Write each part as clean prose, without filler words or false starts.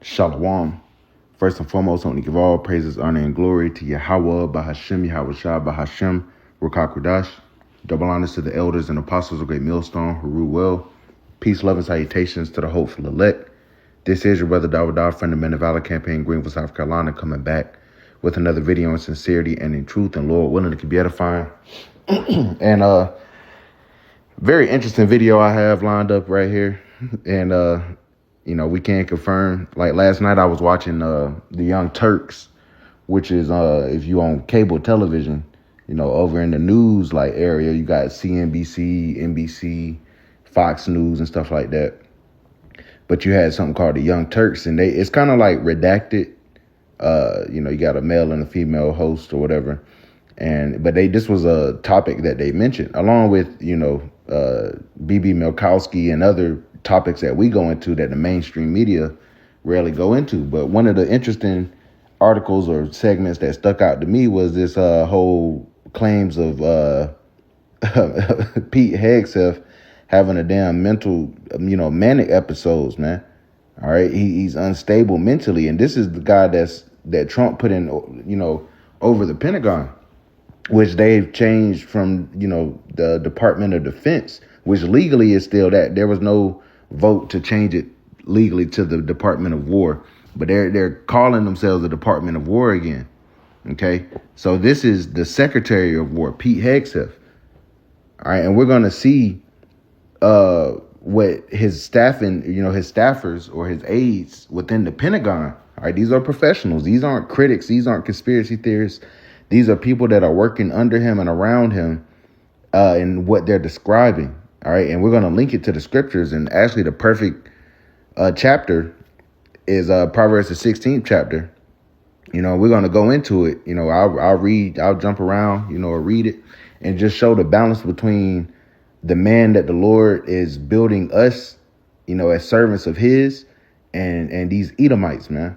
Shalom. First and foremost, I want to give all praises, honor, and glory to Yahweh, Bahashem, Yahushua, Bahashem, Rukakudash. Double honors to the elders and apostles of Great Millstone who rule well. Peace, love, and salutations to the hopeful elect. This is your brother Dawud from the Men of Valor campaign, Greenville, South Carolina, coming back with another video in sincerity and in truth, and Lord willing, it can be edifying. And very interesting video I have lined up right here. And we can confirm, like last night I was watching the Young Turks, which is if you on cable television, over in the news like area, you got CNBC, NBC, Fox News and stuff like that. But you had something called the Young Turks, and it's kind of like redacted. You got a male and a female host or whatever. But this was a topic that they mentioned, along with, BB Milkowski and other topics that we go into that the mainstream media rarely go into. But one of the interesting articles or segments that stuck out to me was this whole claims of Pete Hegseth having a damn mental, manic episodes, man. All right. He's unstable mentally. And this is the guy that Trump put in, over the Pentagon, which they've changed from, the Department of Defense, which legally is still that. There was no vote to change it legally to the Department of War, but they're calling themselves the Department of War again. Okay. So this is the Secretary of War, Pete Hegseth. All right. And we're going to see what his staffing, his staffers or his aides within the Pentagon. All right. These are professionals. These aren't critics. These aren't conspiracy theorists. These are people that are working under him and around him in what they're describing. All right. And we're going to link it to the scriptures. And actually, the perfect chapter is Proverbs, the 16th chapter. We're going to go into it. I'll jump around, or read it and just show the balance between the man that the Lord is building us, as servants of his and these Edomites, man.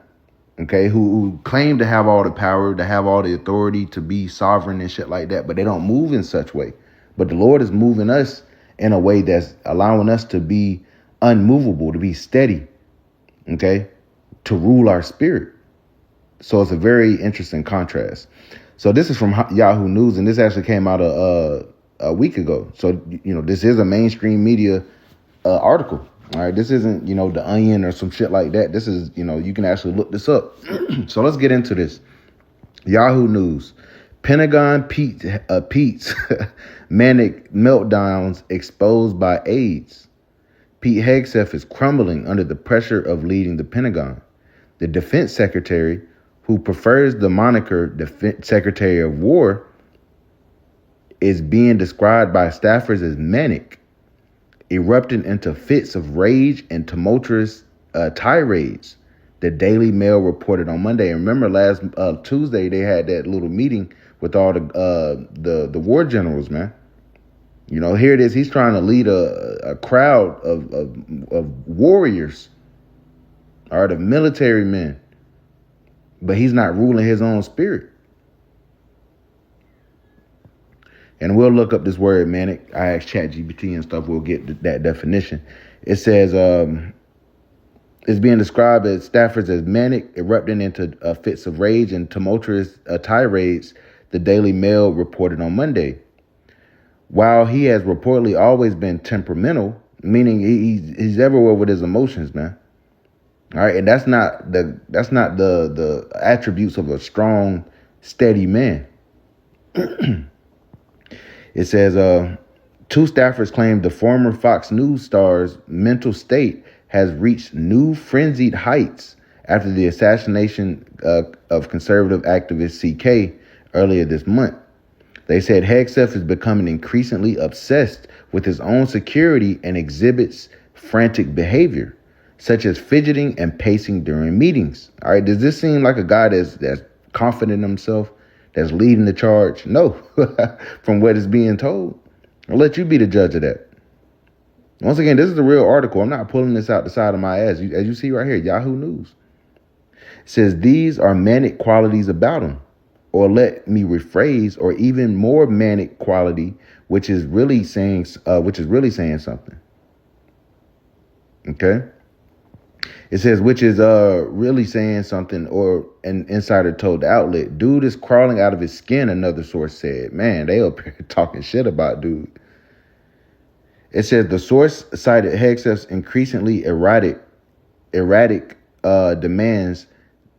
Okay, who claim to have all the power, to have all the authority, to be sovereign and shit like that, but they don't move in such way. But the Lord is moving us in a way that's allowing us to be unmovable, to be steady, okay, to rule our spirit. So it's a very interesting contrast. So this is from Yahoo News, and this actually came out a week ago. So, this is a mainstream media article. All right, this isn't, The Onion or some shit like that. This is, you can actually look this up. So let's get into this. Yahoo News. Pentagon Pete's manic meltdowns exposed by aides. Pete Hegseth is crumbling under the pressure of leading the Pentagon. The defense secretary, who prefers the moniker Defense Secretary of War, is being described by staffers as manic, erupting into fits of rage and tumultuous tirades, the Daily Mail reported on Monday. And remember, last Tuesday, they had that little meeting with all the war generals, man. Here it is. He's trying to lead a crowd of warriors, all right, of military men, but he's not ruling his own spirit. And we'll look up this word manic. I asked ChatGPT and stuff. We'll get that definition. It says it's being described as staffers as manic, erupting into fits of rage and tumultuous tirades, the Daily Mail reported on Monday. While he has reportedly always been temperamental, meaning he's everywhere with his emotions, man. All right, and that's not the attributes of a strong, steady man. It says, two staffers claim the former Fox News star's mental state has reached new frenzied heights after the assassination of conservative activist CK earlier this month. They said Hegseth is becoming increasingly obsessed with his own security and exhibits frantic behavior, such as fidgeting and pacing during meetings. All right, does this seem like a guy that's confident in himself, that's leading the charge? No, from what is being told. I'll let you be the judge of that. Once again, this is a real article. I'm not pulling this out the side of my ass. As you see right here, Yahoo News. It says these are manic qualities about him. Or let me rephrase, or even more manic quality, which is really saying something. Okay. It says, which is really saying something, or an insider told the outlet. Dude is crawling out of his skin, another source said. Man, they up here talking shit about dude. It says the source cited Hegseth's increasingly erratic demands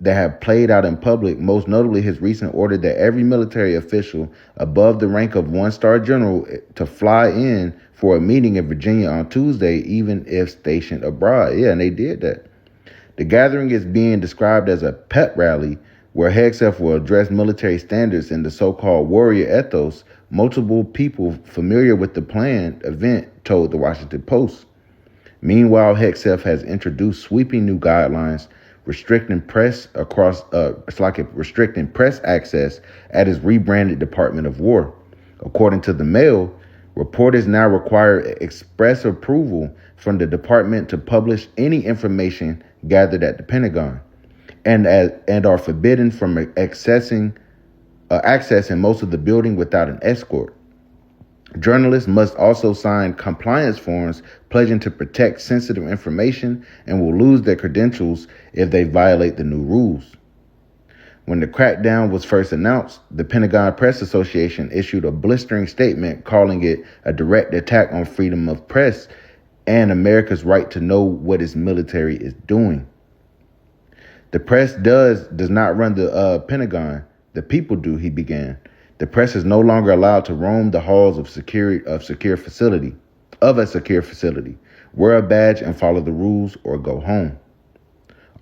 that have played out in public, most notably his recent order that every military official above the rank of one-star general to fly in for a meeting in Virginia on Tuesday, even if stationed abroad. Yeah, and they did that. The gathering is being described as a pep rally where Hegseth will address military standards and the so-called warrior ethos. Multiple people familiar with the planned event told the Washington Post. Meanwhile, Hegseth has introduced sweeping new guidelines restricting press restricting press access at his rebranded Department of War. According to the Mail, reporters now require express approval from the department to publish any information gathered at the Pentagon, and are forbidden from accessing most of the building without an escort. Journalists must also sign compliance forms pledging to protect sensitive information and will lose their credentials if they violate the new rules. When the crackdown was first announced, the Pentagon Press Association issued a blistering statement calling it a direct attack on freedom of press and America's right to know what its military is doing. The press does not run the Pentagon. The people do, he began. The press is no longer allowed to roam the halls of a secure facility. Wear a badge and follow the rules or go home.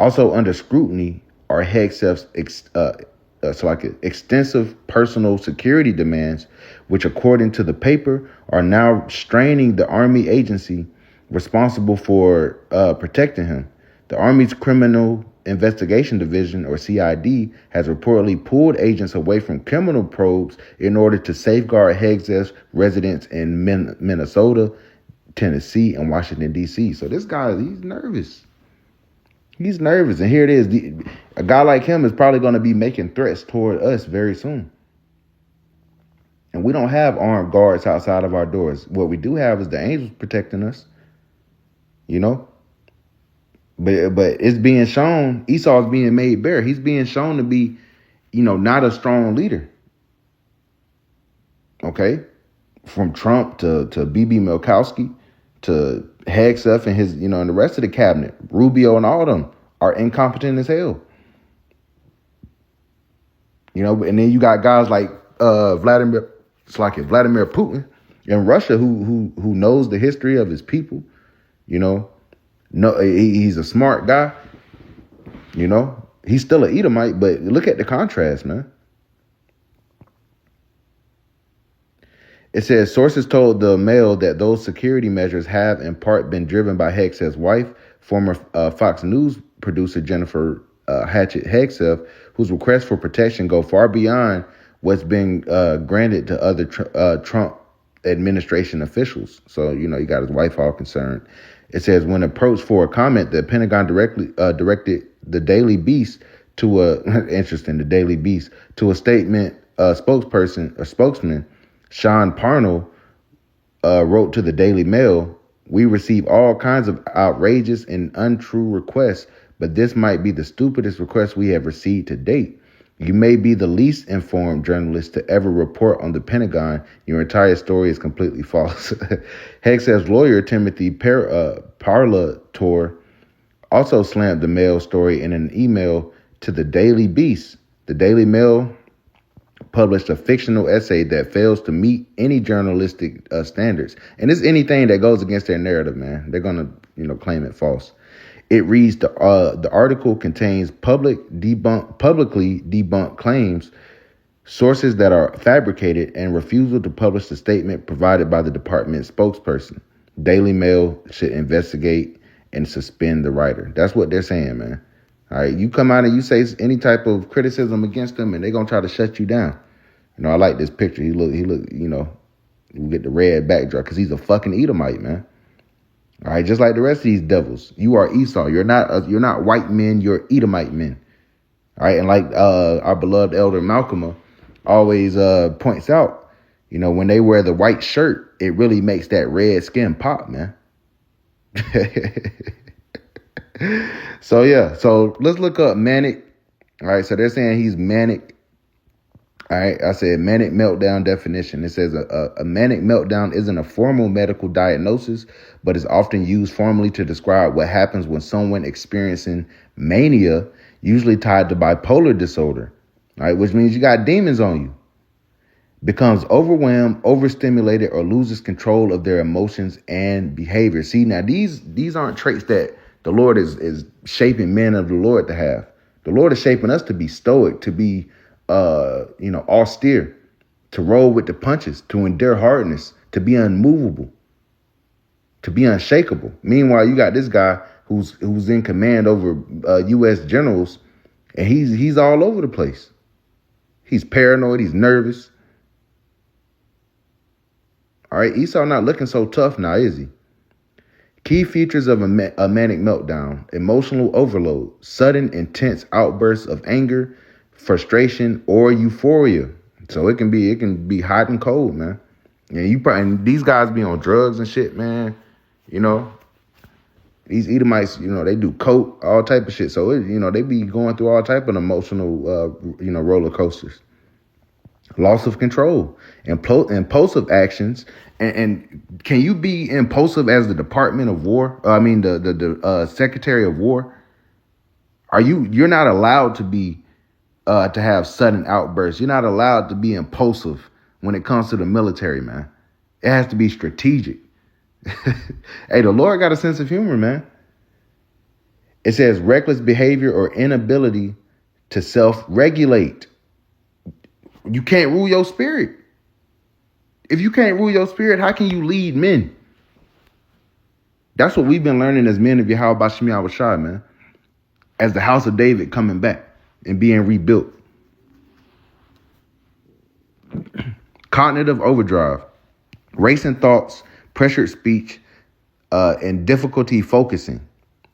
Also under scrutiny are Hegseth's extensive personal security demands, which according to the paper are now straining the Army agency responsible for protecting him. The Army's Criminal Investigation Division, or CID, has reportedly pulled agents away from criminal probes in order to safeguard Hegseth's residents in Minnesota, Tennessee, and Washington, D.C. So this guy, he's nervous. He's nervous. And here it is. A guy like him is probably going to be making threats toward us very soon. And we don't have armed guards outside of our doors. What we do have is the angels protecting us, you know? But it's being shown, Esau's being made bare. He's being shown to be, not a strong leader. Okay? From Trump to B.B. Milkowski to Hegseth and his, and the rest of the cabinet, Rubio and all of them are incompetent as hell. And then you got guys like Vladimir Putin in Russia who knows the history of his people, No, he's a smart guy. He's still an Edomite, but look at the contrast, man. It says sources told the Mail that those security measures have in part been driven by Hegseth's wife, former Fox News producer Jennifer Hatchett Hegseth, whose requests for protection go far beyond what's been granted to other Trump administration officials. So, you got his wife all concerned. It says when approached for a comment, the Pentagon directed the Daily Beast to a statement. Spokesman Sean Parnell wrote to the Daily Mail, "We receive all kinds of outrageous and untrue requests, but this might be the stupidest request we have received to date. You may be the least informed journalist to ever report on the Pentagon. Your entire story is completely false." Hegseth's lawyer, Timothy Parlator, also slammed the Mail story in an email to the Daily Beast. The Daily Mail published a fictional essay that fails to meet any journalistic standards. And it's anything that goes against their narrative, man. They're going to, claim it false. It reads, the article contains publicly debunked claims, sources that are fabricated, and refusal to publish the statement provided by the department's spokesperson. Daily Mail should investigate and suspend the writer. That's what they're saying, man. All right, you come out and you say any type of criticism against them, and they're going to try to shut you down. I like this picture. He look, we get the red backdrop because he's a fucking Edomite, man. All right, just like the rest of these devils, you are Esau. You're not white men. You're Edomite men. All right, and like our beloved elder Malcolm always points out, when they wear the white shirt, it really makes that red skin pop, man. So yeah, so let's look up manic. All right, so they're saying he's manic. All right, I said manic meltdown definition. It says a manic meltdown isn't a formal medical diagnosis, but is often used formally to describe what happens when someone experiencing mania, usually tied to bipolar disorder, all right, which means you got demons on you, becomes overwhelmed, overstimulated, or loses control of their emotions and behavior. See, now these aren't traits that the Lord is shaping men of the Lord to have. The Lord is shaping us to be stoic, to be austere, to roll with the punches, to endure hardness, to be unmovable, to be unshakable. Meanwhile, you got this guy who's in command over U.S. generals, and he's all over the place. He's paranoid. He's nervous. All right, Esau not looking so tough now, is he? Key features of a manic meltdown: emotional overload, sudden intense outbursts of anger, frustration, or euphoria. So it can be hot and cold, man. And these guys be on drugs and shit, man. You know, these Edomites, they do coke, all type of shit. So they be going through all type of emotional, roller coasters. Loss of control, impulsive actions, and can you be impulsive as the Department of War? The Secretary of War. You're not allowed to be to have sudden outbursts. You're not allowed to be impulsive when it comes to the military, man. It has to be strategic. Hey, the Lord got a sense of humor, man. It says reckless behavior or inability to self-regulate. You can't rule your spirit. If you can't rule your spirit, how can you lead men? That's what we've been learning as men of Yahweh Bashim Yahushua, man. As the house of David coming back and being rebuilt. Cognitive overdrive, racing thoughts, pressured speech, and difficulty focusing.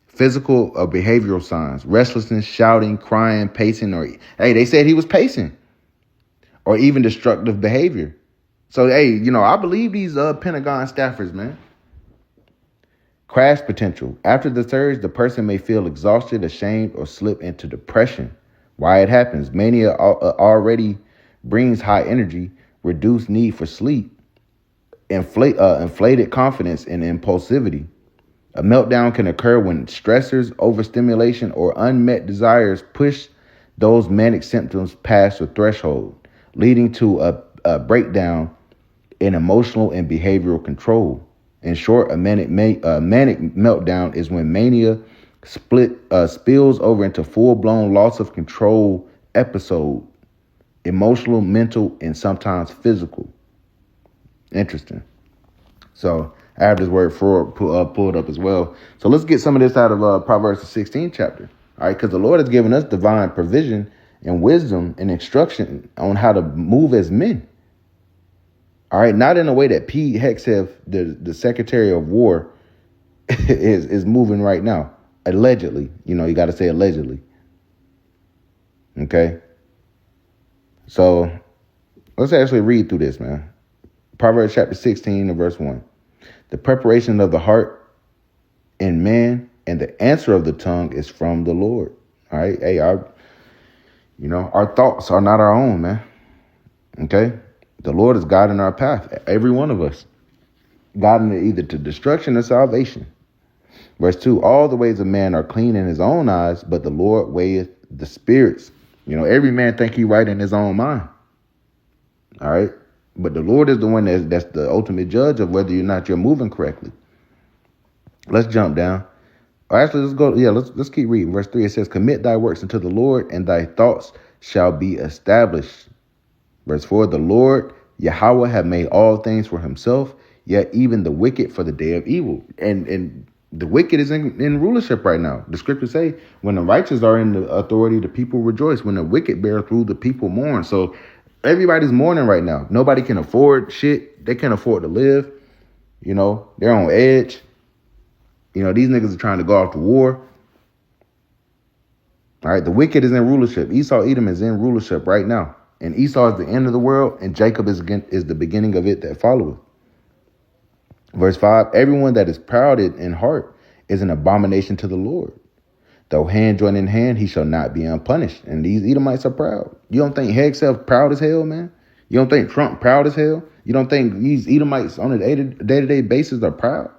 Physical or behavioral signs, restlessness, shouting, crying, pacing, they said he was pacing. Or even destructive behavior. So, I believe these Pentagon staffers, man. Crash potential. After the surge, the person may feel exhausted, ashamed, or slip into depression. Why it happens? Mania already brings high energy, reduced need for sleep, inflated confidence, and impulsivity. A meltdown can occur when stressors, overstimulation, or unmet desires push those manic symptoms past the threshold, leading to a breakdown in emotional and behavioral control. In short, a manic meltdown is when mania spills over into full-blown loss of control episode, emotional, mental, and sometimes physical. Interesting. So I have this word for pulled up as well. So let's get some of this out of Proverbs the 16th chapter. All right, because the Lord has given us divine provision and wisdom and instruction on how to move as men. All right, not in a way that Pete Hegseth, the Secretary of War, is moving right now. Allegedly, you got to say allegedly. Okay. So let's actually read through this, man. Proverbs chapter 16 and verse 1. The preparation of the heart in man and the answer of the tongue is from the Lord. All right. Hey, our thoughts are not our own, man. Okay. The Lord is guiding our path, every one of us, guiding it either to destruction or salvation. Verse 2, all the ways of man are clean in his own eyes, but the Lord weigheth the spirits. Every man think he right in his own mind. All right. But the Lord is the one that's the ultimate judge of whether or not you're moving correctly. Let's jump down. Or actually, let's go. Yeah, let's keep reading. Verse 3, it says, commit thy works unto the Lord, and thy thoughts shall be established. Verse 4, the Lord Yahweh have made all things for himself, yet even the wicked for the day of evil. And the wicked is in rulership right now. The scriptures say when the righteous are in the authority, the people rejoice. When the wicked bear through, the people mourn. So everybody's mourning right now. Nobody can afford shit. They can't afford to live. They're on edge. These niggas are trying to go off to war. All right, the wicked is in rulership. Esau, Edom is in rulership right now. And Esau is the end of the world, and Jacob is the beginning of it that followeth. Verse 5, everyone that is proud in heart is an abomination to the Lord. Though hand join in hand, he shall not be unpunished. And these Edomites are proud. You don't think Hegseth proud as hell, man? You don't think Trump proud as hell? You don't think these Edomites on a day-to-day basis are proud?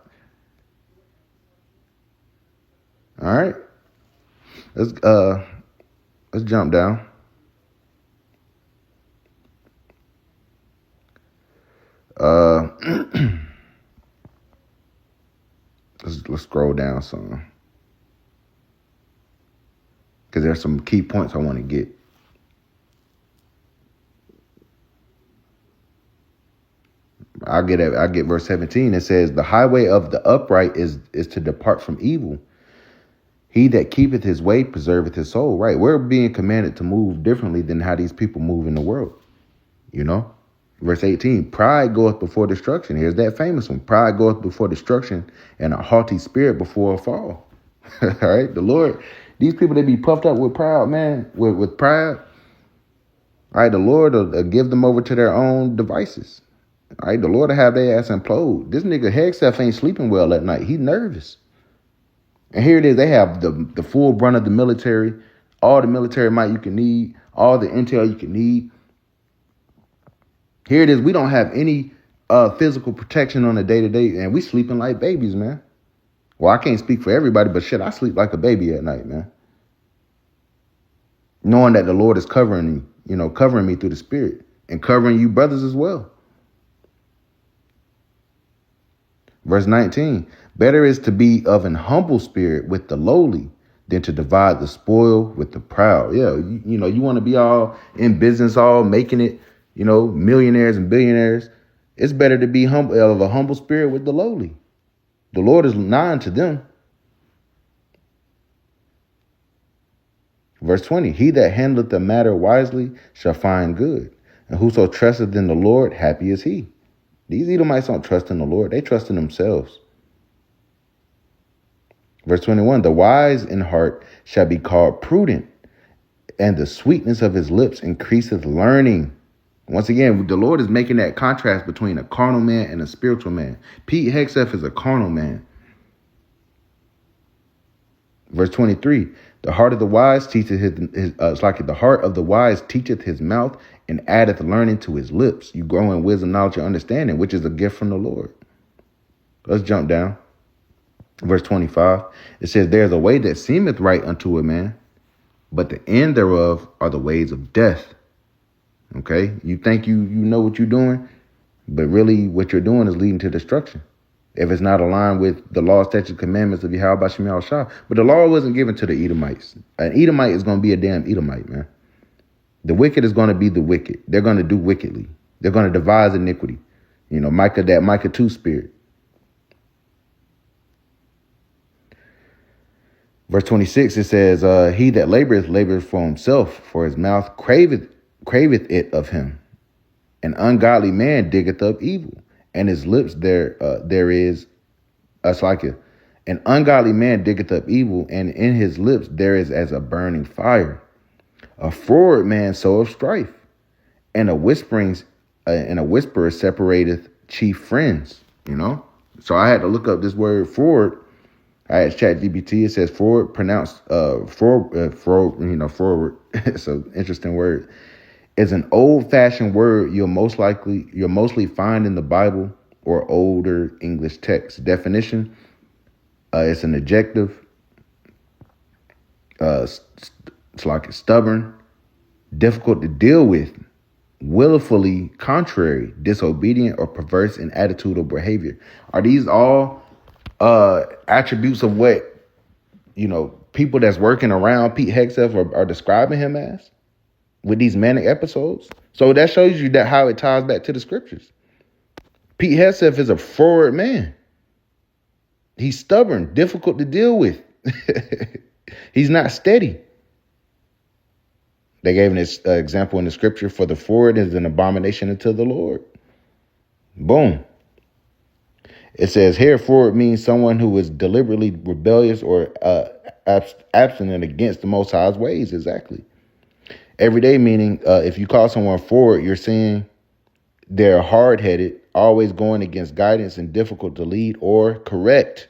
All right. Let's jump down. Let's scroll down some, because there's some key points I want to get. I get verse 17. It says, the highway of the upright is to depart from evil. He that keepeth his way preserveth his soul. Right. We're being commanded to move differently than how these people move in the world. You know, verse 18, pride goeth before destruction. Here's that famous one. Pride goeth before destruction, and a haughty spirit before a fall. All right. The Lord, these people, they be puffed up with pride, man, with pride. All right. The Lord will give them over to their own devices. All right. The Lord will have their ass implode. This nigga Hegseth ain't sleeping well at night. He's nervous. And here it is. They have the full brunt of the military, all the military might you can need, all the intel you can need. Here it is. We don't have any physical protection on a day-to-day, and we sleeping like babies, man. Well, I can't speak for everybody, but shit, I sleep like a baby at night, man. Knowing that the Lord is covering me, covering me through the Spirit and covering you brothers as well. Verse 19, better is to be of an humble spirit with the lowly than to divide the spoil with the proud. Yeah, you want to be all in business, all making it, millionaires and billionaires. It's better to be humble, of a humble spirit with the lowly. The Lord is nigh unto them. Verse 20, he that handleth the matter wisely shall find good, and whoso trusteth in the Lord, happy is he. These Edomites don't trust in the Lord. They trust in themselves. Verse 21, the wise in heart shall be called prudent, and the sweetness of his lips increaseth learning. Once again, the Lord is making that contrast between a carnal man and a spiritual man. Pete Hegseth is a carnal man. Verse 23, the heart of the wise teacheth the heart of the wise teacheth his mouth, and addeth learning to his lips. You grow in wisdom, knowledge, and understanding, which is a gift from the Lord. Let's jump down. Verse 25, it says, there is a way that seemeth right unto a man, but the end thereof are the ways of death. Okay, you think you know what you're doing, but really what you're doing is leading to destruction. If it's not aligned with the law, statutes, commandments of Yahweh Shem Yahushua. But the law wasn't given to the Edomites. An Edomite is going to be a damn Edomite, man. The wicked is going to be the wicked. They're going to do wickedly. They're going to devise iniquity. Micah 2 spirit. Verse 26, it says, he that laboreth for himself, for his mouth craveth it of him. An ungodly man diggeth up evil, and his lips there is an ungodly man diggeth up evil, and in his lips there is as a burning fire. A froward man soweth strife, and a whisperer separateth chief friends. So I had to look up this word forward. I had ChatGPT. It says forward, pronounced forward. It's an interesting word. It's an old-fashioned word you'll mostly find in the Bible or older English text. Definition: it's an adjective. It's like stubborn, difficult to deal with, willfully contrary, disobedient, or perverse in attitude or behavior. Are these all attributes of what people that's working around Pete Hegseth are describing him as with these manic episodes? So that shows you that how it ties back to the scriptures. Pete Hegseth is a forward man. He's stubborn, difficult to deal with. He's not steady. They gave an example in the scripture: for the forward is an abomination unto the Lord. Boom. It says here, forward means someone who is deliberately rebellious or abstinent against the Most High's ways. Exactly. Everyday meaning, if you call someone forward, you're saying they're hard-headed, always going against guidance, and difficult to lead or correct.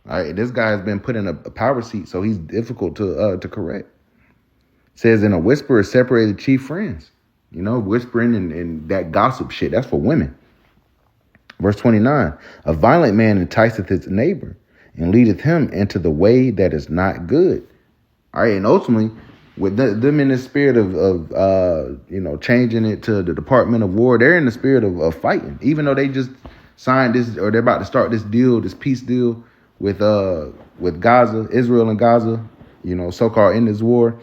All right, this guy has been put in a power seat, so he's difficult to correct. It says, in a whisper separated chief friends. Whispering and that gossip shit, that's for women. Verse 29, a violent man enticeth his neighbor and leadeth him into the way that is not good. All right, and ultimately, with them in the spirit of changing it to the Department of War, they're in the spirit of fighting, even though they just signed this, or they're about to start this deal, this peace deal with Gaza, Israel and Gaza, so-called in this war.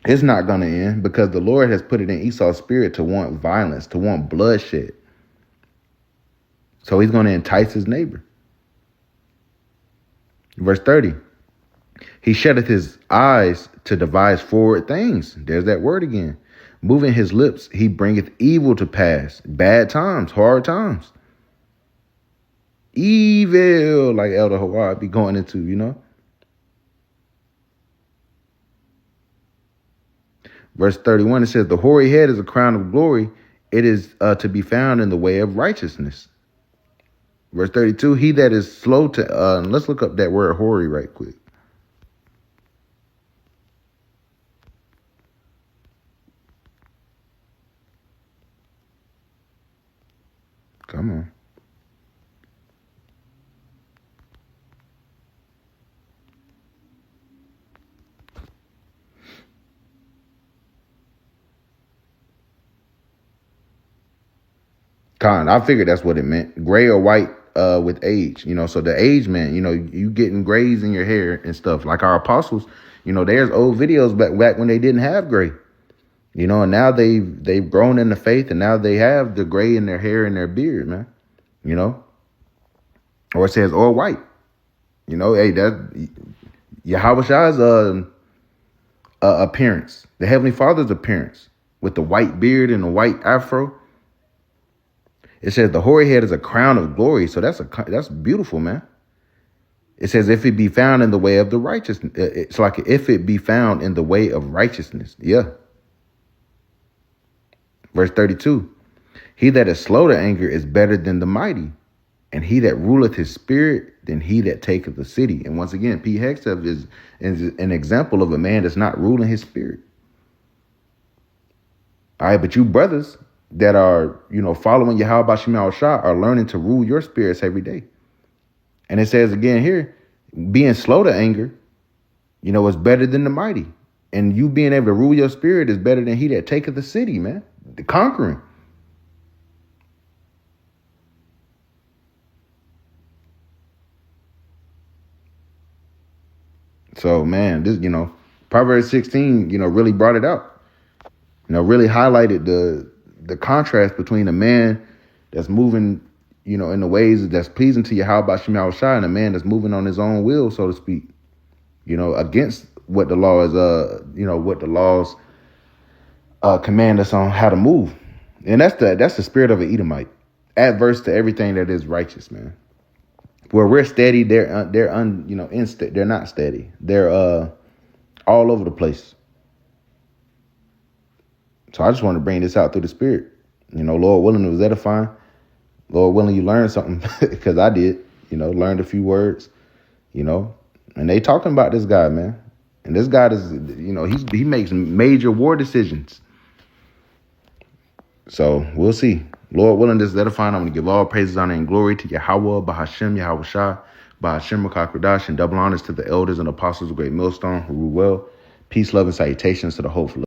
It's not going to end because the Lord has put it in Esau's spirit to want violence, to want bloodshed. So he's going to entice his neighbor. Verse 30. He shutteth his eyes to devise forward things. There's that word again. Moving his lips, he bringeth evil to pass. Bad times, hard times. Evil, like Elder Hawaii be going into, Verse 31, it says, the hoary head is a crown of glory. It is to be found in the way of righteousness. Verse 32, he that is slow to, let's look up that word hoary right quick. Come on. I figured that's what it meant. Gray or white with age, so the age man, you getting grays in your hair and stuff like our apostles, there's old videos back when they didn't have gray, and now they've grown in the faith and now they have the gray in their hair and their beard, man, or it says, or white, hey, that Yahweh's appearance, the Heavenly Father's appearance with the white beard and the white afro. It says the hoary head is a crown of glory. So that's beautiful, man. It says if it be found in the way of the righteousness. It's like if it be found in the way of righteousness. Yeah. Verse 32. He that is slow to anger is better than the mighty. And he that ruleth his spirit than he that taketh the city. And once again, Hegseth is an example of a man that's not ruling his spirit. All right, but you brothers that are, following Yahweh Bashim Al-Shah are learning to rule your spirits every day. And it says again here, being slow to anger, is better than the mighty. And you being able to rule your spirit is better than he that taketh the city, man. The conquering. So, man, this, Proverbs 16, really brought it out. Really highlighted the contrast between a man that's moving, in the ways that's pleasing to Yahweh Bashim Al-Shah and a man that's moving on his own will, so to speak, against what the law is, what the laws command us on how to move. And that's the spirit of an Edomite, adverse to everything that is righteous, man. Where we're steady, they're not steady. They're all over the place. So I just want to bring this out through the spirit. Lord willing, it was edifying. Lord willing, you learned something because I did, learned a few words, and they talking about this guy, man. And this guy is, he makes major war decisions. So we'll see. Lord willing, this is edifying. I'm going to give all praises, honor, and glory to Yahweh, Bahashem, Yahweh Shah, Bahashem, Rakakradash, and double honors to the elders and apostles of Great Millstone who rule well. Peace, love, and salutations to the hopeful.